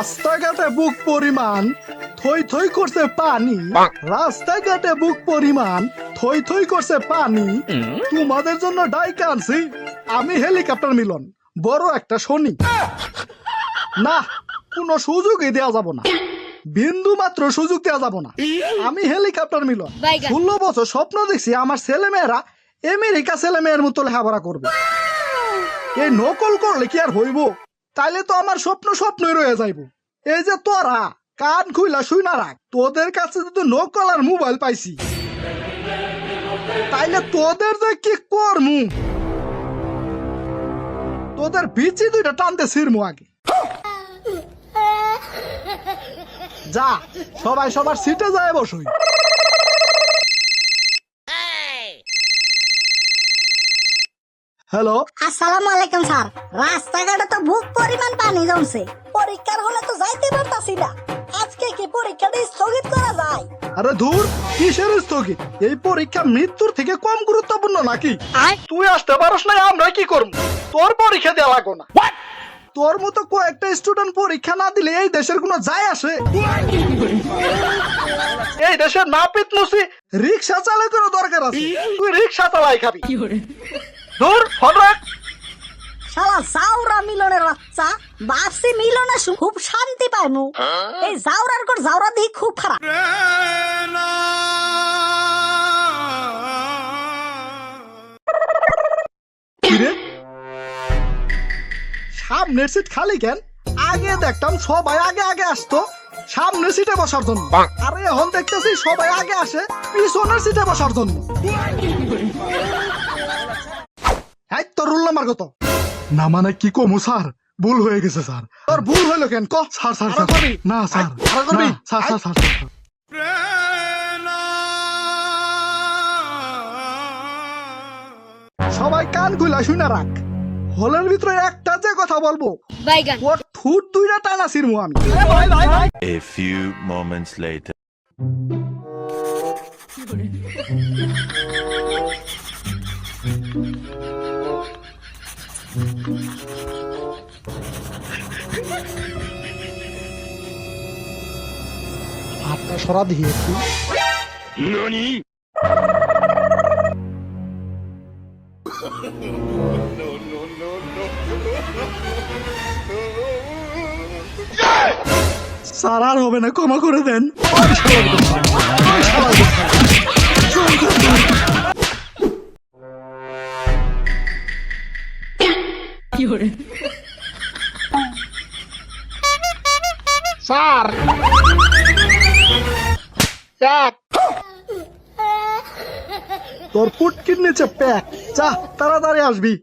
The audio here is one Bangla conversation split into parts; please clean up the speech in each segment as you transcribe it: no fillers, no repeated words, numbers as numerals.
রাস্তাঘাটে বুক পরিমাণ থই থই করছে পানি, রাস্তাঘাটে বুক পরিমাণ থই থই করছে পানি। তোমাদের জন্য ডাইকা আনছি আমি হেলিকপ্টার মিলন, বড় একটা শনি। না, কোনো সুযোগই দেওয়া যাব না, বিন্দু মাত্র সুযোগ দেওয়া যাব না। আমি হেলিকপ্টার মিলন 16 বছর স্বপ্ন দেখছি আমার ছেলেমেয়েরা আমেরিকা ছেলেমেয়ের মতো লেখাপড়া করবে। এই নকল করলে কি আর হইব? তাইলে তো আমার স্বপ্ন স্বপ্নই রয়ে যাইব। এই যে তোরা কান খুইলা শুই না রাখ, তোদের কাছে যদি নকল আর মোবাইল পাইছি, তাইলে তোদের যে কি করমু, তোদের বিচি দুইটা টানতে ছিড়মু আগে। যা, সবাই সবার সিটে যায় বসুই। হ্যালো, আসসালামু আলাইকুম স্যার। রাস্তাঘাটে তো বুক পরিমাণ পানি জমছে, পরীক্ষার হলে তো যাইতে পারতাছি না। আজকে কি পরীক্ষাটা স্থগিত করা যায়? আরে ধুর, কিসের স্থগিত? এই পরীক্ষা মৃত্যুর থেকে কম গুরুত্বপূর্ণ নাকি? তুই আসতে পারস না, আমরা কি করব? তোর পরীক্ষা দেওয়া লাগো না। তোর মতো কয়েকটা স্টুডেন্ট পরীক্ষা না দিলে এই দেশের কোনো যায় আসে? এই দেশের নাপিত মুসি রিক্সা চালকেরও দরকার আছে, তুই রিক্সা চালাই খাবি। ধুর, ফোন রাখ। শালা জাউরা মিলনের বাচ্চা, বাসি মিলনে খুব শান্তি পাইমু। এই জাউরার কর জাউরা দিই খুব খারাপ। কিরে, সামনের সিট খালি কেন? আগে দেখতাম সবাই আগে আগে আসতো সামনের সিটে বসার জন্য, আর এখন দেখতেছি সবাই আগে আসে পিছনের সিটে বসার জন্য। এই তোর রুল নাম্বার কত? না মানে কি কমু স্যার, ভুল হয়ে গেছে স্যার। তোর ভুল হইলো কেন ক? স্যার স্যার স্যার না স্যার, স্যার স্যার স্যার সবাই কান খুলা শুনে রাখ। হলের ভিতরে একটা যে কথা বলবো, ওর ঠুট দুইটা টানা ছিড়মু আমি। A few moments later. হাতটা সরা দিয়ে একটু। NANI? স্যার আর হবে না, ক্ষমা করে দেন। স্যার তোর পুটকির নিচে প্যাক, যা তাড়াতাড়ি আসবি।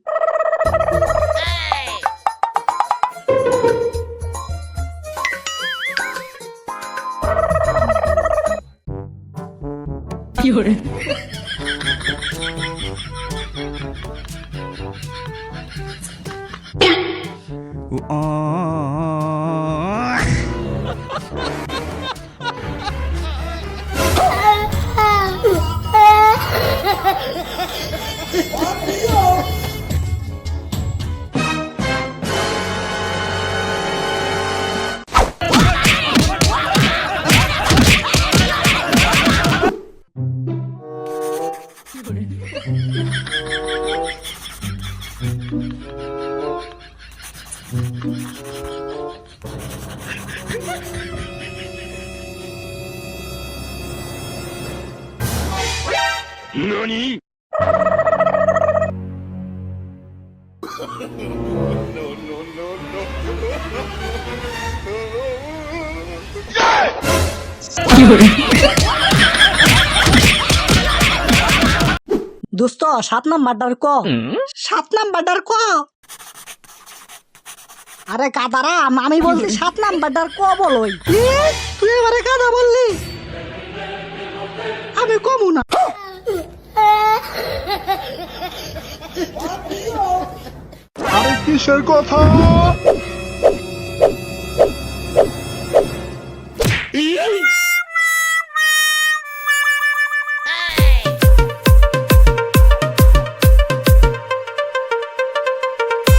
NANI? দোস্ত 7 নাম্বারটার ক। 7 নাম্বারটার ক। আরে কাদারা, আমি বলছি 7 নাম্বারটার ক বলই। তুই এবারে কাদা বললি, আমি কমু না। আরে কিসের কথা?